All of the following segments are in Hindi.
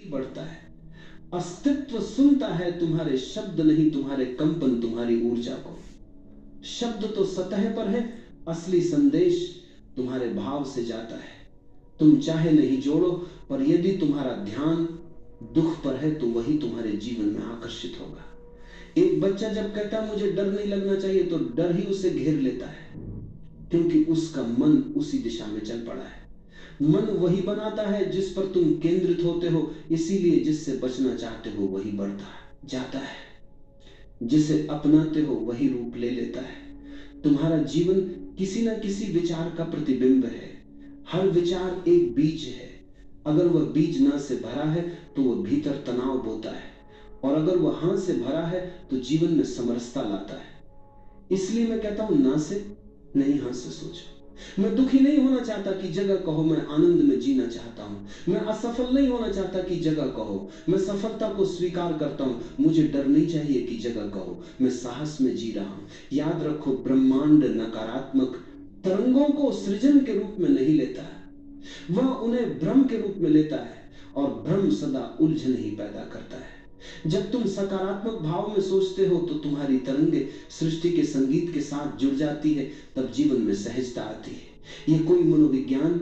बढ़ता है। अस्तित्व सुनता है तुम्हारे शब्द नहीं, तुम्हारे कंपन, तुम्हारी ऊर्जा को। शब्द तो सतह पर है, असली संदेश तुम्हारे भाव से जाता है। तुम चाहे नहीं जोड़ो, पर यदि तुम्हारा ध्यान दुख पर है तो वही तुम्हारे जीवन में आकर्षित होगा। एक बच्चा जब कहता है मुझे डर नहीं लगना चाहिए, तो डर ही उसे घेर लेता है, क्योंकि उसका मन उसी दिशा में चल पड़ा है। मन वही बनाता है जिस पर तुम केंद्रित होते हो, इसीलिए जिससे बचना चाहते हो वही बढ़ता है, जाता है। जिसे अपनाते हो वही रूप ले लेता है। तुम्हारा जीवन किसी न किसी विचार का प्रतिबिंब है। हर विचार एक बीज है। अगर वह बीज ना से भरा है तो वह भीतर तनाव बोता है, और अगर वह हाँ से भरा है तो जीवन में समरसता लाता है। इसलिए मैं कहता हूं, ना से नहीं, हाँ से सोचो। मैं दुखी नहीं होना चाहता कि जगह कहो मैं आनंद में जीना चाहता हूं। मैं असफल नहीं होना चाहता कि जगह कहो मैं सफलता को स्वीकार करता हूं। मुझे डर नहीं चाहिए कि जगह कहो मैं साहस में जी रहा हूं। याद रखो, ब्रह्मांड नकारात्मक तरंगों को सृजन के रूप में नहीं लेता है, वह उन्हें भ्रम के रूप में लेता है, और भ्रम सदा उलझन ही पैदा करता है। जब तुम सकारात्मक भाव में सोचते हो तो तुम्हारी तरंगे सृष्टि के संगीत के साथ जुड़ जाती है, तब जीवन में सहजता आती है। यह कोई मनोविज्ञान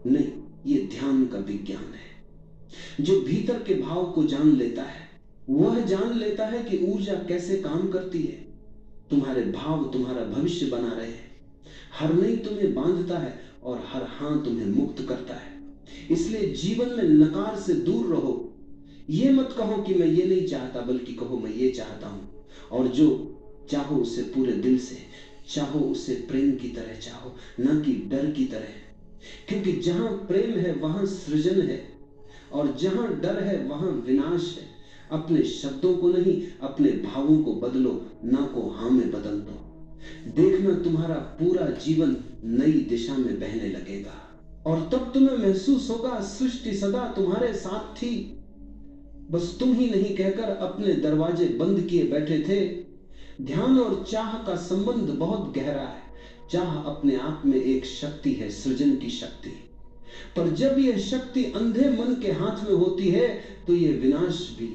नहीं, यह ध्यान का विज्ञान है। जो भीतर के भाव को जान लेता है वह जान लेता है कि ऊर्जा कैसे काम करती है। तुम्हारे भाव तुम्हारा भविष्य बना रहे हैं। हर नहीं तुम्हें बांधता है और हर हां तुम्हें मुक्त करता है। इसलिए जीवन में नकार से दूर रहो। ये मत कहो कि मैं ये नहीं चाहता, बल्कि कहो मैं ये चाहता हूं। और जो चाहो उसे पूरे दिल से चाहो, उसे प्रेम की तरह चाहो, ना कि डर की तरह। क्योंकि जहां प्रेम है वहां सृजन है, और जहां डर है वहां विनाश है। अपने शब्दों को नहीं, अपने भावों को बदलो, ना को हाँ में बदल दो। देखना, तुम्हारा पूरा जीवन नई दिशा में बहने लगेगा, और तब तुम्हें महसूस होगा सृष्टि सदा तुम्हारे साथ थी। बस तुम ही नहीं कहकर अपने दरवाजे बंद किए बैठे थे। ध्यान और चाह का संबंध बहुत गहरा है। चाह अपने आप में एक शक्ति है, सृजन की शक्ति। पर जब यह शक्ति अंधे मन के हाथ में होती है तो यह विनाश भी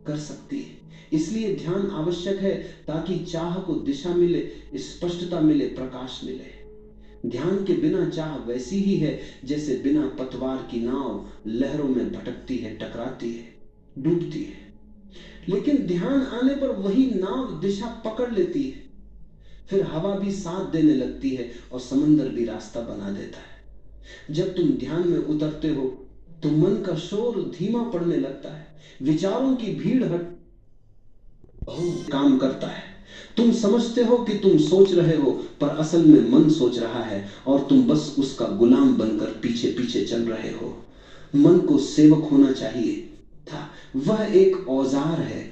कर सकती है। इसलिए ध्यान आवश्यक है, ताकि चाह को दिशा मिले, स्पष्टता मिले, प्रकाश मिले। ध्यान के बिना चाह वैसी ही है जैसे बिना पतवार की नाव लहरों में भटकती है, टकराती है, डूबती है। लेकिन ध्यान आने पर वही नाव दिशा पकड़ लेती है। फिर हवा भी साथ देने लगती है और समंदर भी रास्ता बना देता है। जब तुम ध्यान में उतरते हो तो मन का शोर धीमा पड़ने लगता है। विचारों की भीड़ हट काम करता है। तुम समझते हो कि तुम सोच रहे हो, पर असल में मन सोच रहा है, और तुम बस उसका गुलाम बनकर पीछे पीछे चल रहे हो। मन को सेवक होना चाहिए था। वह एक औजार है।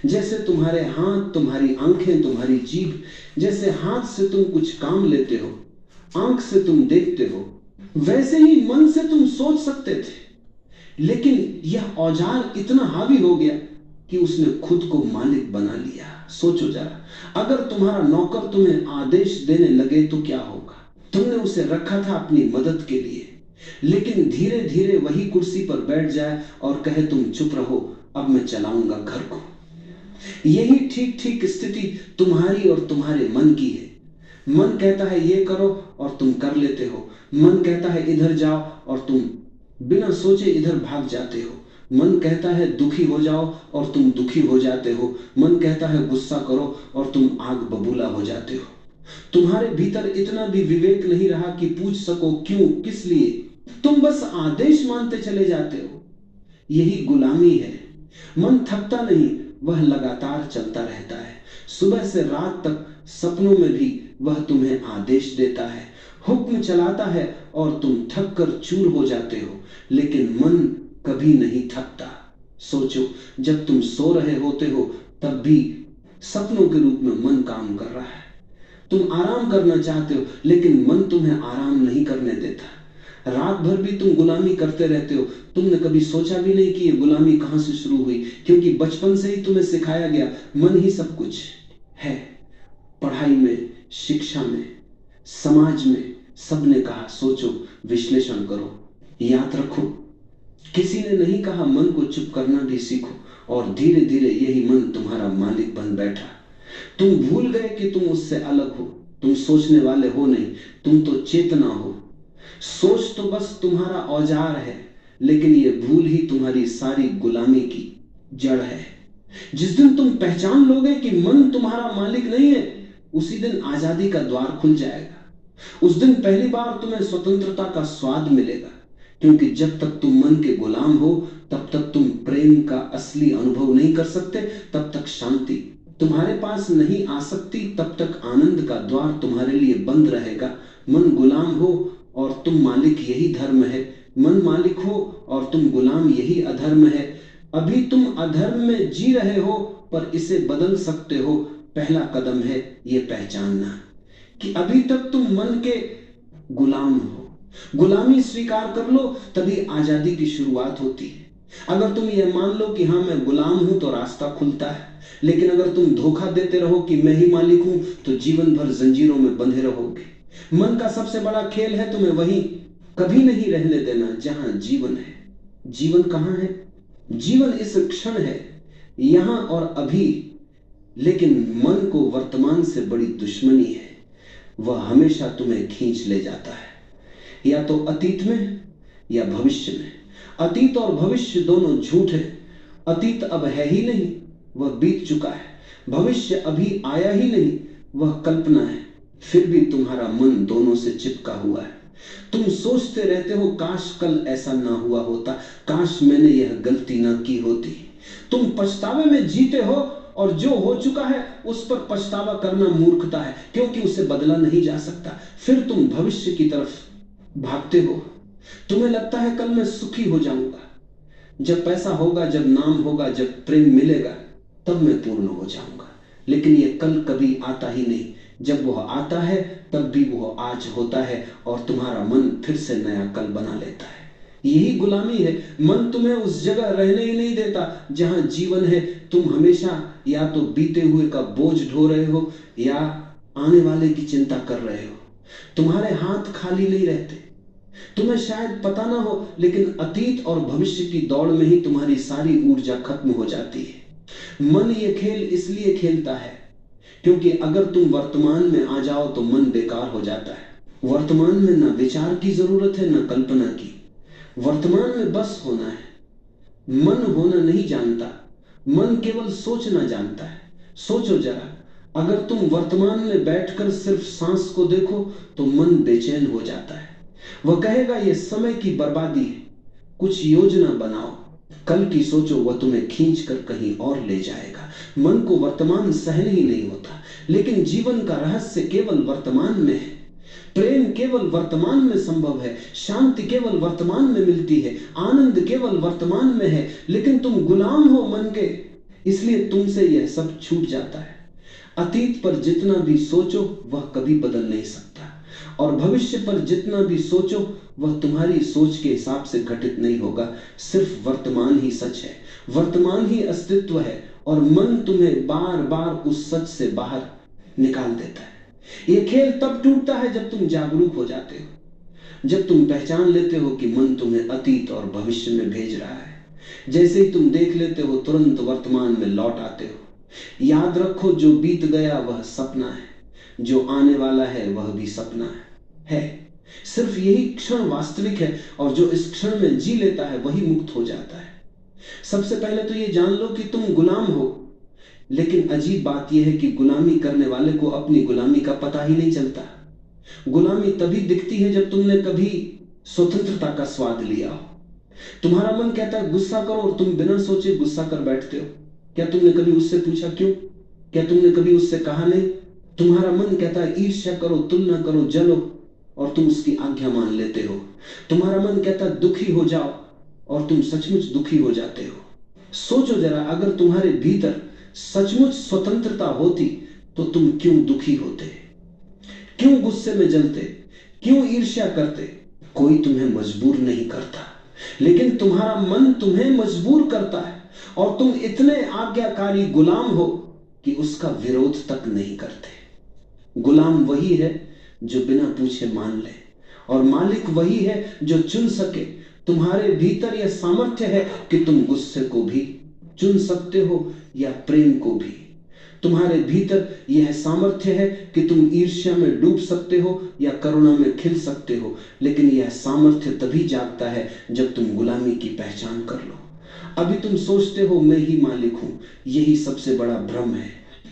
जैसे तुम्हारे हाथ, तुम्हारी आंखें, तुम्हारी जीभ, जैसे हाथ से तुम कुछ काम लेते हो, आंख से तुम देखते हो, वैसे ही मन से तुम सोच सकते थे। लेकिन यह औजार इतना हावी हो गया कि उसने खुद को मालिक बना लिया। सोचो जरा, अगर तुम्हारा नौकर तुम्हें आदेश देने लगे तो क्या होगा? तुमने उसे रखा था अपनी मदद के लिए, लेकिन धीरे धीरे वही कुर्सी पर बैठ जाए और कहे तुम चुप रहो, अब मैं चलाऊंगा घर को। यही ठीक ठीक स्थिति तुम्हारी और तुम्हारे मन की है। मन कहता है ये करो और तुम कर लेते हो। मन कहता है इधर जाओ और तुम बिना सोचे इधर भाग जाते हो। मन कहता है दुखी हो जाओ और तुम दुखी हो जाते हो। मन कहता है गुस्सा करो और तुम आग बबूला हो जाते हो। तुम्हारे भीतर इतना भी विवेक नहीं रहा कि पूछ सको क्यों, किस लिए। तुम बस आदेश मानते चले जाते हो। यही गुलामी है। मन थकता नहीं, वह लगातार चलता रहता है। सुबह से रात तक सपनों में भी वह तुम्हें आदेश देता है, हुक्म चलाता है, और तुम थक कर चूर हो जाते हो। लेकिन मन कभी नहीं थकता। सोचो, जब तुम सो रहे होते हो तब भी सपनों के रूप में मन काम कर रहा है। तुम आराम करना चाहते हो, लेकिन मन तुम्हें आराम नहीं करने देता। रात भर भी तुम गुलामी करते रहते हो। तुमने कभी सोचा भी नहीं कि ये गुलामी कहां से शुरू हुई, क्योंकि बचपन से ही तुम्हें सिखाया गया मन ही सब कुछ है। पढ़ाई में, शिक्षा में, समाज में सबने कहा सोचो, विश्लेषण करो। याद रखो, किसी ने नहीं कहा मन को चुप करना भी सीखो, और धीरे धीरे यही मन तुम्हारा मालिक बन बैठा। तुम भूल गए कि तुम उससे अलग हो, तुम सोचने वाले हो नहीं, तुम तो चेतना हो। सोच तो बस तुम्हारा औजार है, लेकिन यह भूल ही तुम्हारी सारी गुलामी की जड़ है। जिस दिन तुम पहचान लोगे कि मन तुम्हारा मालिक नहीं है, उसी दिन आजादी का द्वार खुल जाएगा। उस दिन पहली बार तुम्हें स्वतंत्रता का स्वाद मिलेगा, क्योंकि जब तक तुम मन के गुलाम हो तब तक तुम प्रेम का असली अनुभव नहीं कर सकते। तब तक शांति तुम्हारे पास नहीं आ सकती, तब तक आनंद का द्वार तुम्हारे लिए बंद रहेगा। मन गुलाम हो और तुम मालिक, यही धर्म है। मन मालिक हो और तुम गुलाम, यही अधर्म है। अभी तुम अधर्म में जी रहे हो, पर इसे बदल सकते हो। पहला कदम है यह पहचानना कि अभी तक तुम मन के गुलाम हो। गुलामी स्वीकार कर लो, तभी आजादी की शुरुआत होती है। अगर तुम यह मान लो कि हाँ मैं गुलाम हूं, तो रास्ता खुलता है। लेकिन अगर तुम धोखा देते रहो कि मैं ही मालिक हूं, तो जीवन भर जंजीरों में बंधे रहोगे। मन का सबसे बड़ा खेल है तुम्हें वहीं कभी नहीं रहने देना जहां जीवन है। जीवन कहां है? जीवन इस क्षण है, यहां और अभी। लेकिन मन को वर्तमान से बड़ी दुश्मनी है। वह हमेशा तुम्हें खींच ले जाता है, या तो अतीत में या भविष्य में। अतीत और भविष्य दोनों झूठ है। अतीत अब है ही नहीं, वह बीत चुका है। भविष्य अभी आया ही नहीं, वह कल्पना है। फिर भी तुम्हारा मन दोनों से चिपका हुआ है। तुम सोचते रहते हो, काश कल ऐसा ना हुआ होता, काश मैंने यह गलती ना की होती। तुम पछतावे में जीते हो, और जो हो चुका है उस पर पछतावा करना मूर्खता है, क्योंकि उसे बदला नहीं जा सकता। फिर तुम भविष्य की तरफ भागते हो। तुम्हें लगता है कल मैं सुखी हो जाऊंगा, जब पैसा होगा, जब नाम होगा, जब प्रेम मिलेगा, तब मैं पूर्ण हो जाऊंगा। लेकिन यह कल कभी आता ही नहीं। जब वह आता है तब भी वह आज होता है, और तुम्हारा मन फिर से नया कल बना लेता है। यही गुलामी है। मन तुम्हें उस जगह रहने ही नहीं देता जहां जीवन है। तुम हमेशा या तो बीते हुए का बोझ ढो रहे हो, या आने वाले की चिंता कर रहे हो। तुम्हारे हाथ खाली नहीं रहते। तुम्हें शायद पता ना हो, लेकिन अतीत और भविष्य की दौड़ में ही तुम्हारी सारी ऊर्जा खत्म हो जाती है। मन ये खेल इसलिए खेलता है क्योंकि अगर तुम वर्तमान में आ जाओ तो मन बेकार हो जाता है। वर्तमान में ना विचार की जरूरत है, ना कल्पना की। वर्तमान में बस होना है। मन होना नहीं जानता, मन केवल सोचना जानता है। सोचो जरा, अगर तुम वर्तमान में बैठकर सिर्फ सांस को देखो तो मन बेचैन हो जाता है। वह कहेगा यह समय की बर्बादी है। कुछ योजना बनाओ, कल की सोचो, वह तुम्हें खींचकर कहीं और ले जाएगा। मन को वर्तमान सहन ही नहीं होता। लेकिन जीवन का रहस्य केवल वर्तमान में है। प्रेम केवल वर्तमान में संभव है। शांति केवल वर्तमान में मिलती है। आनंद केवल वर्तमान में है। लेकिन तुम गुलाम हो मन के, इसलिए तुमसे यह सब छूट जाता है। अतीत पर जितना भी सोचो वह कभी बदल नहीं सकता, और भविष्य पर जितना भी सोचो वह तुम्हारी सोच के हिसाब से घटित नहीं होगा। सिर्फ वर्तमान ही सच है, वर्तमान ही अस्तित्व है, और मन तुम्हें बार बार उस सच से बाहर निकाल देता है। यह खेल तब टूटता है जब तुम जागरूक हो जाते हो, जब तुम पहचान लेते हो कि मन तुम्हें अतीत और भविष्य में भेज रहा है। जैसे ही तुम देख लेते हो, तुरंत वर्तमान में लौट आते हो। याद रखो, जो बीत गया वह सपना है, जो आने वाला है वह भी सपना है। सिर्फ यही क्षण वास्तविक है, और जो इस क्षण में जी लेता है वही मुक्त हो जाता है। सबसे पहले तो ये जान लो कि तुम गुलाम हो। लेकिन अजीब बात यह है कि गुलामी करने वाले को अपनी गुलामी का पता ही नहीं चलता। गुलामी तभी दिखती है जब तुमने कभी स्वतंत्रता का स्वाद लिया हो। तुम्हारा मन कहता है गुस्सा करो, और तुम बिना सोचे गुस्सा कर बैठते हो। क्या तुमने कभी उससे पूछा क्यों? क्या तुमने कभी उससे कहा नहीं? तुम्हारा मन कहता है ईर्ष्या करो, तुलना करो, जलो, और तुम उसकी आज्ञा मान लेते हो। तुम्हारा मन कहता है दुखी हो जाओ, और तुम सचमुच दुखी हो जाते हो। सोचो जरा, अगर तुम्हारे भीतर सचमुच स्वतंत्रता होती तो तुम क्यों दुखी होते, क्यों गुस्से में जलते, क्यों ईर्ष्या करते? कोई तुम्हें मजबूर नहीं करता, लेकिन तुम्हारा मन तुम्हें मजबूर करता है, और तुम इतने आज्ञाकारी गुलाम हो कि उसका विरोध तक नहीं करते। गुलाम वही है जो बिना पूछे मान ले, और मालिक वही है जो चुन सके तुम्हारे भीतर यह सामर्थ्य है कि तुम गुस्से को भी चुन सकते हो या प्रेम को भी। तुम्हारे भीतर यह सामर्थ्य है कि तुम ईर्ष्या में डूब सकते हो या करुणा में खिल सकते हो। लेकिन यह सामर्थ्य तभी जागता है जब तुम गुलामी की पहचान कर लो। अभी तुम सोचते हो मैं ही मालिक हूं, यही सबसे बड़ा भ्रम है।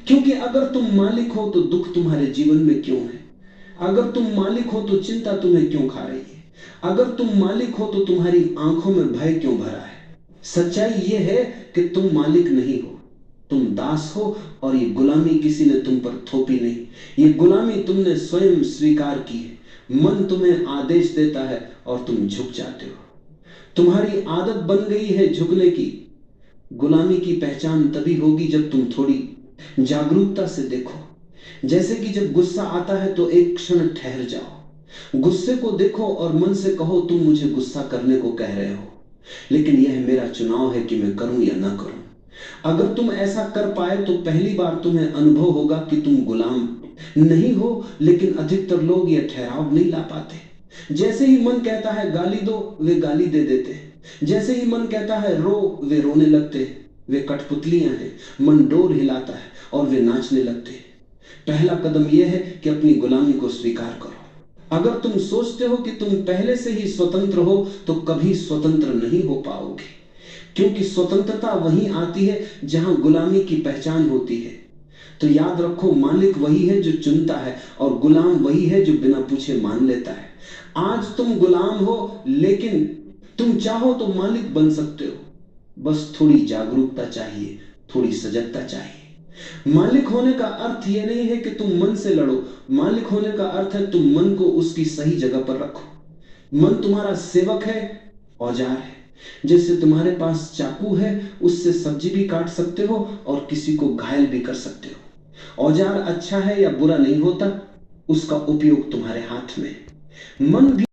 क्योंकि अगर तुम मालिक हो तो दुख तुम्हारे जीवन में क्यों है? अगर तुम मालिक हो तो चिंता तुम्हें क्यों खा रही है? अगर तुम मालिक हो तो तुम्हारी आंखों में भय क्यों भरा है? सच्चाई यह है कि तुम मालिक नहीं हो, तुम दास हो। और ये गुलामी किसी ने तुम पर थोपी नहीं, ये गुलामी तुमने स्वयं स्वीकार की है। मन तुम्हें आदेश देता है और तुम झुक जाते हो। तुम्हारी आदत बन गई है झुकने की। गुलामी की पहचान तभी होगी जब तुम थोड़ी जागरूकता से देखो। जैसे कि जब गुस्सा आता है तो एक क्षण ठहर जाओ, गुस्से को देखो और मन से कहो तुम मुझे गुस्सा करने को कह रहे हो, लेकिन यह मेरा चुनाव है कि मैं करूं या ना करूं। अगर तुम ऐसा कर पाए तो पहली बार तुम्हें अनुभव होगा कि तुम गुलाम नहीं हो। लेकिन अधिकतर लोग यह ठहराव नहीं ला पाते। जैसे ही मन कहता है गाली दो, वे गाली दे देते हैं। जैसे ही मन कहता है रो, वे रोने लगते हैं। वे कठपुतलियां हैं। मन डोर हिलाता है और वे नाचने लगते हैं। पहला कदम यह है कि अपनी गुलामी को स्वीकार करो। अगर तुम सोचते हो कि तुम पहले से ही स्वतंत्र हो तो कभी स्वतंत्र नहीं हो पाओगे, क्योंकि स्वतंत्रता वहीं आती है जहां गुलामी की पहचान होती है। तो याद रखो, मालिक वही है जो चुनता है और गुलाम वही है जो बिना पूछे मान लेता है। आज तुम गुलाम हो, लेकिन तुम चाहो तो मालिक बन सकते हो। बस थोड़ी जागरूकता चाहिए, थोड़ी सजगता चाहिए। मालिक होने का अर्थ यह नहीं है कि तुम मन से लड़ो। मालिक होने का अर्थ है तुम मन को उसकी सही जगह पर रखो। मन तुम्हारा सेवक है, औजार है। जैसे तुम्हारे पास चाकू है, उससे सब्जी भी काट सकते हो और किसी को घायल भी कर सकते हो। औजार अच्छा है या बुरा नहीं होता, उसका उपयोग तुम्हारे हाथ में। मन भी